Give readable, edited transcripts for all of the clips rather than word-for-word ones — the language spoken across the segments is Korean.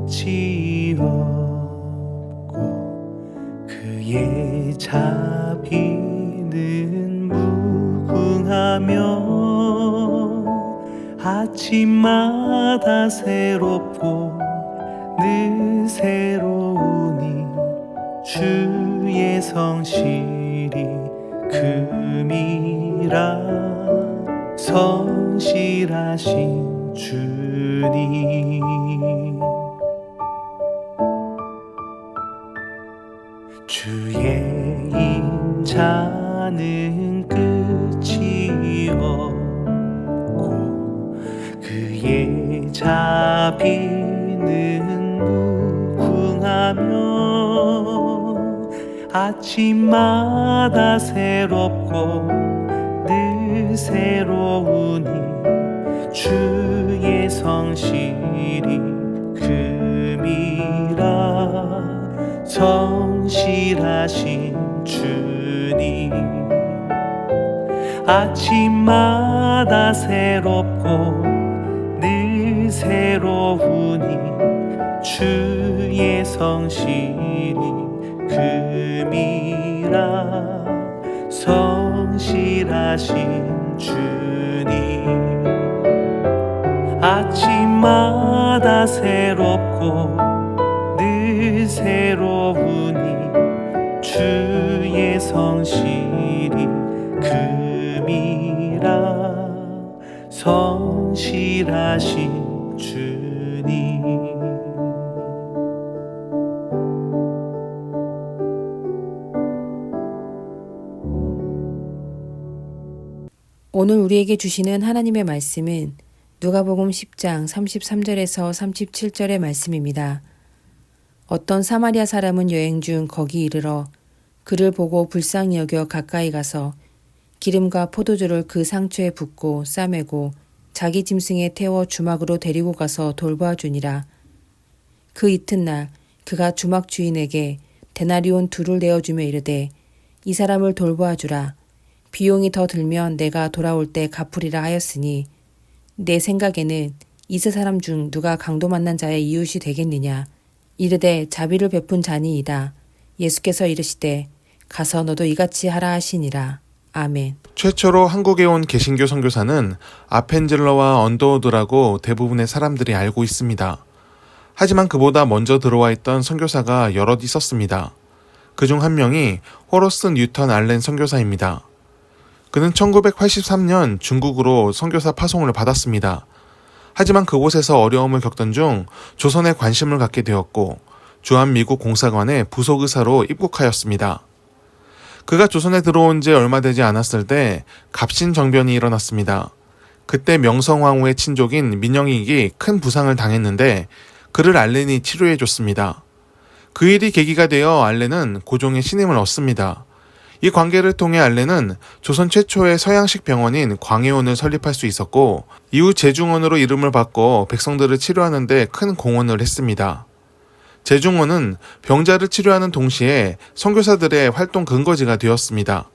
끝이 없고 그의 자비는 무궁하며 아침마다 새롭고 늘 새로우니 주의 성실이 금이라 성실하신 주님. 주의 인자는 끝이 없고 그의 자비는 무궁하며 아침마다 새롭고 늘 새로우니 주의 성실이 금이라 성실하신 주님. 아침마다 새롭고 늘 새로우니 주의 성실이 금이라 성실하신 주님. 아침마다 새롭고 늘 새로우니 주의 성실이 금이라 성실하신 주님. 오늘 우리에게 주시는 하나님의 말씀은 누가복음 10장 33절에서 37절의 말씀입니다. 어떤 사마리아 사람은 여행 중 거기 이르러 그를 보고 불쌍히 여겨 가까이 가서 기름과 포도주를 그 상처에 붓고 싸매고 자기 짐승에 태워 주막으로 데리고 가서 돌보아 주니라. 그 이튿날 그가 주막 주인에게 데나리온 2를 내어주며 이르되 이 사람을 돌보아 주라. 비용이 더 들면 내가 돌아올 때 갚으리라 하였으니 내 생각에는 이세 사람 중 누가 강도 만난 자의 이웃이 되겠느냐. 이르되 자비를 베푼 자니이다. 예수께서 이르시되 가서 너도 이같이 하라 하시니라. 아멘. 최초로 한국에 온 개신교 선교사는 아펜젤러와 언더우드라고 대부분의 사람들이 알고 있습니다. 하지만 그보다 먼저 들어와 있던 선교사가 여럿 있었습니다. 그중 한 명이 호러스 뉴턴 알렌 선교사입니다. 그는 1983년 중국으로 선교사 파송을 받았습니다. 하지만 그곳에서 어려움을 겪던 중 조선에 관심을 갖게 되었고 주한미국 공사관의 부속의사로 입국하였습니다. 그가 조선에 들어온 지 얼마 되지 않았을 때 갑신정변이 일어났습니다. 그때 명성황후의 친족인 민영익이 큰 부상을 당했는데 그를 알렌이 치료해줬습니다. 그 일이 계기가 되어 알렌은 고종의 신임을 얻습니다. 이 관계를 통해 알렌은 조선 최초의 서양식 병원인 광해원을 설립할 수 있었고 이후 제중원으로 이름을 바꿔 백성들을 치료하는 데 큰 공헌을 했습니다. 제중원은 병자를 치료하는 동시에 선교사들의 활동 근거지가 되었습니다.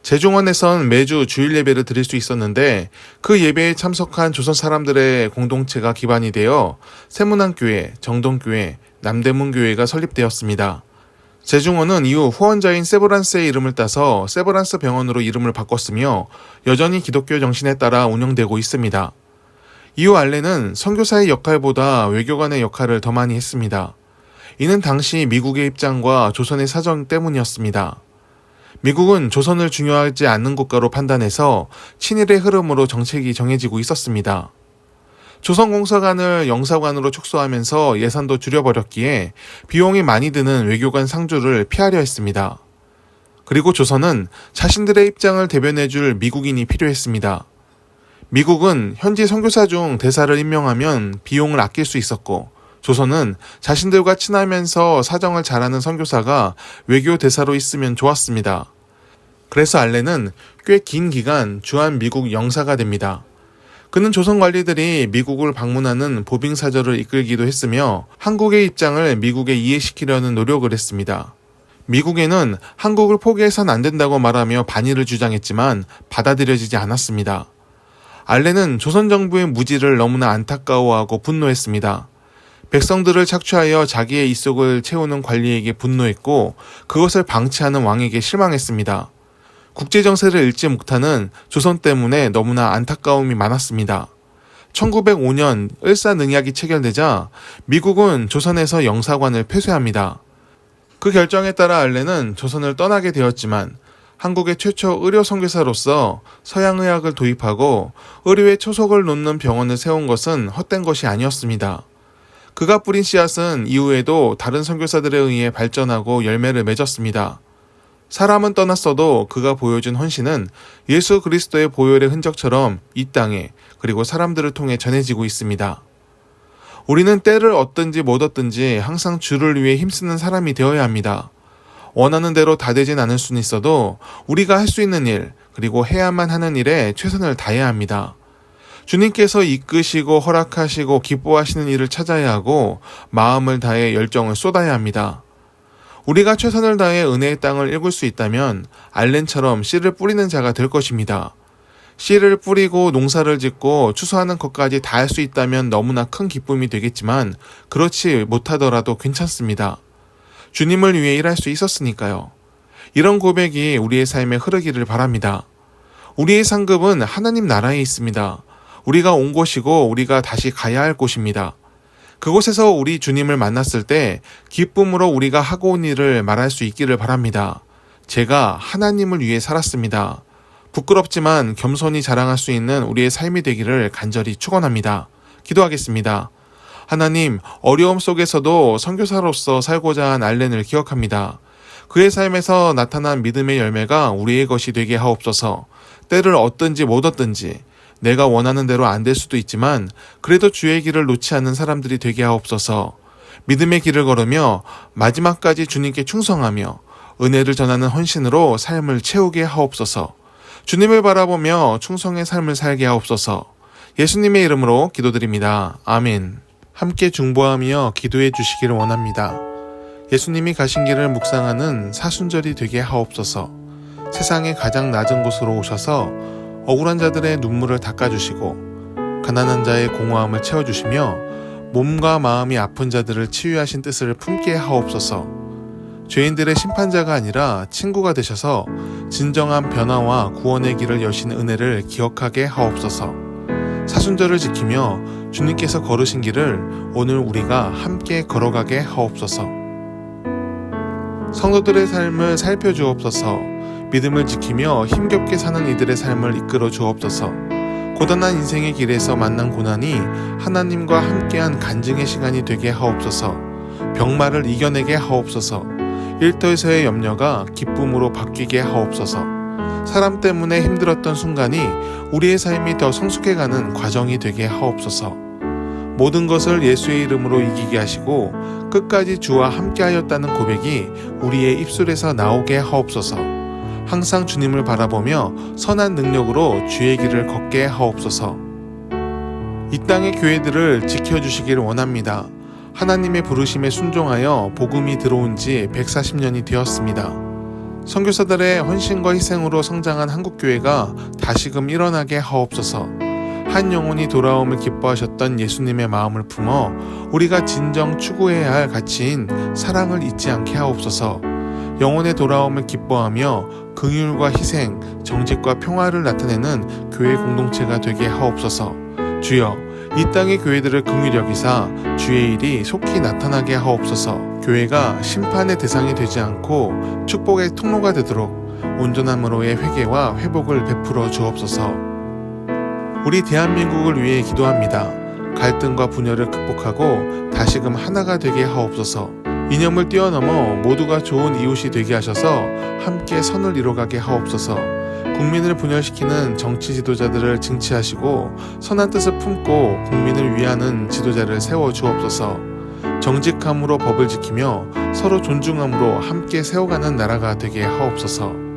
제중원에선 매주 주일 예배를 드릴 수 있었는데 그 예배에 참석한 조선 사람들의 공동체가 기반이 되어 세문안교회, 정동교회, 남대문교회가 설립되었습니다. 제중원은 이후 후원자인 세브란스의 이름을 따서 세브란스 병원으로 이름을 바꿨으며 여전히 기독교 정신에 따라 운영되고 있습니다. 이후 알렌은 선교사의 역할보다 외교관의 역할을 더 많이 했습니다. 이는 당시 미국의 입장과 조선의 사정 때문이었습니다. 미국은 조선을 중요하지 않는 국가로 판단해서 친일의 흐름으로 정책이 정해지고 있었습니다. 조선공사관을 영사관으로 축소하면서 예산도 줄여버렸기에 비용이 많이 드는 외교관 상주를 피하려 했습니다. 그리고 조선은 자신들의 입장을 대변해줄 미국인이 필요했습니다. 미국은 현지 선교사 중 대사를 임명하면 비용을 아낄 수 있었고 조선은 자신들과 친하면서 사정을 잘하는 선교사가 외교 대사로 있으면 좋았습니다. 그래서 알렌은 꽤 긴 기간 주한미국 영사가 됩니다. 그는 조선 관리들이 미국을 방문하는 보빙사절을 이끌기도 했으며 한국의 입장을 미국에 이해시키려는 노력을 했습니다. 미국에는 한국을 포기해선 안 된다고 말하며 반의를 주장했지만 받아들여지지 않았습니다. 알렌은 조선 정부의 무지를 너무나 안타까워하고 분노했습니다. 백성들을 착취하여 자기의 입속을 채우는 관리에게 분노했고 그것을 방치하는 왕에게 실망했습니다. 국제정세를 읽지 못하는 조선 때문에 너무나 안타까움이 많았습니다. 1905년 을사능약이 체결되자 미국은 조선에서 영사관을 폐쇄합니다. 그 결정에 따라 알렌은 조선을 떠나게 되었지만 한국의 최초 의료 선교사로서 서양의학을 도입하고 의료에 초석을 놓는 병원을 세운 것은 헛된 것이 아니었습니다. 그가 뿌린 씨앗은 이후에도 다른 선교사들에 의해 발전하고 열매를 맺었습니다. 사람은 떠났어도 그가 보여준 헌신은 예수 그리스도의 보혈의 흔적처럼 이 땅에 그리고 사람들을 통해 전해지고 있습니다. 우리는 때를 얻든지 못 얻든지 항상 주를 위해 힘쓰는 사람이 되어야 합니다. 원하는 대로 다 되진 않을 수는 있어도 우리가 할 수 있는 일 그리고 해야만 하는 일에 최선을 다해야 합니다. 주님께서 이끄시고 허락하시고 기뻐하시는 일을 찾아야 하고 마음을 다해 열정을 쏟아야 합니다. 우리가 최선을 다해 은혜의 땅을 일굴 수 있다면 알렌처럼 씨를 뿌리는 자가 될 것입니다. 씨를 뿌리고 농사를 짓고 추수하는 것까지 다 할 수 있다면 너무나 큰 기쁨이 되겠지만 그렇지 못하더라도 괜찮습니다. 주님을 위해 일할 수 있었으니까요. 이런 고백이 우리의 삶에 흐르기를 바랍니다. 우리의 상급은 하나님 나라에 있습니다. 우리가 온 곳이고 우리가 다시 가야 할 곳입니다. 그곳에서 우리 주님을 만났을 때 기쁨으로 우리가 하고 온 일을 말할 수 있기를 바랍니다. 제가 하나님을 위해 살았습니다. 부끄럽지만 겸손히 자랑할 수 있는 우리의 삶이 되기를 간절히 축원합니다. 기도하겠습니다. 하나님, 어려움 속에서도 선교사로서 살고자 한 알렌을 기억합니다. 그의 삶에서 나타난 믿음의 열매가 우리의 것이 되게 하옵소서. 때를 얻든지 못 얻든지 내가 원하는 대로 안 될 수도 있지만 그래도 주의 길을 놓지 않는 사람들이 되게 하옵소서. 믿음의 길을 걸으며 마지막까지 주님께 충성하며 은혜를 전하는 헌신으로 삶을 채우게 하옵소서. 주님을 바라보며 충성의 삶을 살게 하옵소서. 예수님의 이름으로 기도드립니다. 아멘. 함께 중보하며 기도해 주시기를 원합니다. 예수님이 가신 길을 묵상하는 사순절이 되게 하옵소서. 세상의 가장 낮은 곳으로 오셔서 억울한 자들의 눈물을 닦아주시고 가난한 자의 공허함을 채워주시며 몸과 마음이 아픈 자들을 치유하신 뜻을 품게 하옵소서. 죄인들의 심판자가 아니라 친구가 되셔서 진정한 변화와 구원의 길을 여신 은혜를 기억하게 하옵소서. 사순절을 지키며 주님께서 걸으신 길을 오늘 우리가 함께 걸어가게 하옵소서. 성도들의 삶을 살펴주옵소서. 믿음을 지키며 힘겹게 사는 이들의 삶을 이끌어 주옵소서. 고단한 인생의 길에서 만난 고난이 하나님과 함께한 간증의 시간이 되게 하옵소서. 병마를 이겨내게 하옵소서. 일터에서의 염려가 기쁨으로 바뀌게 하옵소서. 사람 때문에 힘들었던 순간이 우리의 삶이 더 성숙해가는 과정이 되게 하옵소서. 모든 것을 예수의 이름으로 이기게 하시고 끝까지 주와 함께하였다는 고백이 우리의 입술에서 나오게 하옵소서. 항상 주님을 바라보며 선한 능력으로 주의 길을 걷게 하옵소서. 이 땅의 교회들을 지켜주시기를 원합니다. 하나님의 부르심에 순종하여 복음이 들어온 지 140년이 되었습니다. 선교사들의 헌신과 희생으로 성장한 한국교회가 다시금 일어나게 하옵소서. 한 영혼이 돌아옴을 기뻐하셨던 예수님의 마음을 품어 우리가 진정 추구해야 할 가치인 사랑을 잊지 않게 하옵소서. 영혼의 돌아옴을 기뻐하며 긍휼과 희생, 정직과 평화를 나타내는 교회 공동체가 되게 하옵소서. 주여, 이 땅의 교회들을 긍휼히 여기사 주의 일이 속히 나타나게 하옵소서. 교회가 심판의 대상이 되지 않고 축복의 통로가 되도록 온전함으로의 회개와 회복을 베풀어 주옵소서. 우리 대한민국을 위해 기도합니다. 갈등과 분열을 극복하고 다시금 하나가 되게 하옵소서. 이념을 뛰어넘어 모두가 좋은 이웃이 되게 하셔서 함께 선을 이뤄가게 하옵소서. 국민을 분열시키는 정치 지도자들을 징치하시고 선한 뜻을 품고 국민을 위하는 지도자를 세워 주옵소서. 정직함으로 법을 지키며 서로 존중함으로 함께 세워가는 나라가 되게 하옵소서.